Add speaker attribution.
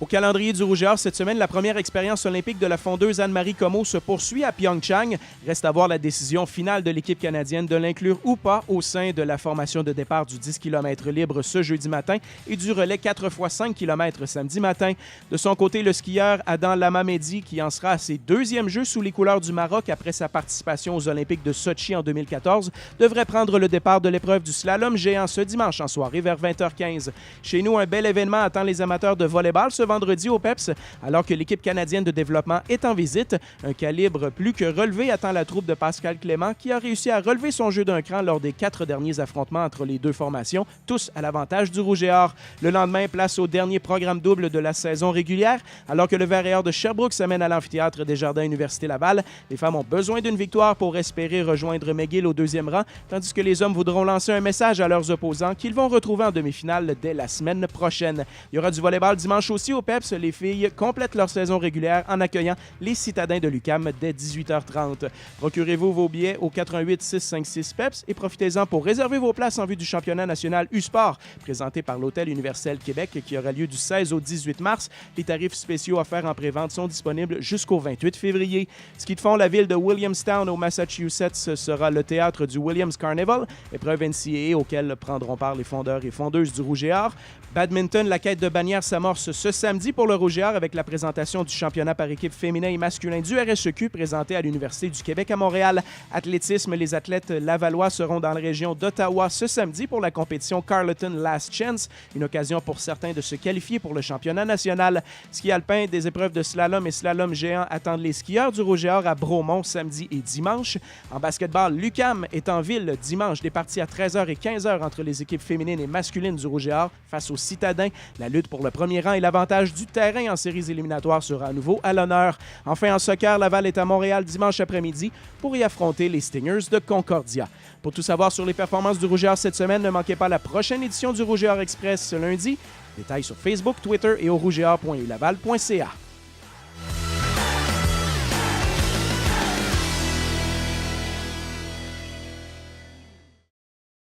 Speaker 1: Au calendrier du Rouge et Or cette semaine, la première expérience olympique de la fondeuse Anne-Marie Comeau se poursuit à Pyeongchang. Reste à voir la décision finale de l'équipe canadienne de l'inclure ou pas au sein de la formation de départ du 10 km libre ce jeudi matin et du relais 4 x 5 km samedi matin. De son côté, le skieur Adam Lamamedi, qui en sera à ses deuxièmes Jeux sous les couleurs du Maroc après sa participation aux Olympiques de Sochi en 2014, devrait prendre le départ de l'épreuve du slalom géant ce dimanche en soirée vers 20h15. Chez nous, un bel événement attend les amateurs de volleyball ce vendredi au PEPS, alors que l'équipe canadienne de développement est en visite. Un calibre plus que relevé attend la troupe de Pascal Clément, qui a réussi à relever son jeu d'un cran lors des 4 derniers affrontements entre les deux formations, tous à l'avantage du Rouge et Or. Le lendemain, place au dernier programme double de la saison régulière, alors que le Vert et Or de Sherbrooke s'amène à l'amphithéâtre Desjardins Université Laval. Les femmes ont besoin d'une victoire pour espérer rejoindre McGill au deuxième rang, tandis que les hommes voudront lancer un message à leurs opposants qu'ils vont retrouver en demi-finale dès la semaine prochaine. Il y aura du volleyball dimanche aussi au PEPS. Les filles complètent leur saison régulière en accueillant les citadins de l'UQAM dès 18h30. Procurez-vous vos billets au 88 656 PEPS et profitez-en pour réserver vos places en vue du championnat national U-Sport, présenté par l'Hôtel Universel Québec, qui aura lieu du 16 au 18 mars. Les tarifs spéciaux offerts en pré-vente sont disponibles jusqu'au 28 février. Ski de fond, la ville de Williamstown au Massachusetts sera le théâtre du Williams Carnival, épreuve NCAA auquel prendront part les fondeurs et fondeuses du Rouge et Or. Badminton, la quête de bannière s'amorce ce samedi pour le Rouge et Or avec la présentation du championnat par équipe féminin et masculin du RSEQ présenté à l'Université du Québec à Montréal. Athlétisme, les athlètes lavallois seront dans la région d'Ottawa ce samedi pour la compétition Carleton Last Chance, une occasion pour certains de se qualifier pour le championnat national. Ski alpin, des épreuves de slalom et slalom géant attendent les skieurs du Rouge et Or à Bromont samedi et dimanche. En basketball, l'UQAM est en ville dimanche, des parties à 13h et 15h entre les équipes féminines et masculines du Rouge et Or face aux citadins. La lutte pour le premier rang et l'avantage du terrain en séries éliminatoires sera à nouveau à l'honneur. Enfin, en soccer, Laval est à Montréal dimanche après-midi pour y affronter les Stingers de Concordia. Pour tout savoir sur les performances du Rouge et Or cette semaine, ne manquez pas la prochaine édition du Rouge et Or Express ce lundi. Détails sur Facebook, Twitter et au rougeeor.ulaval.ca.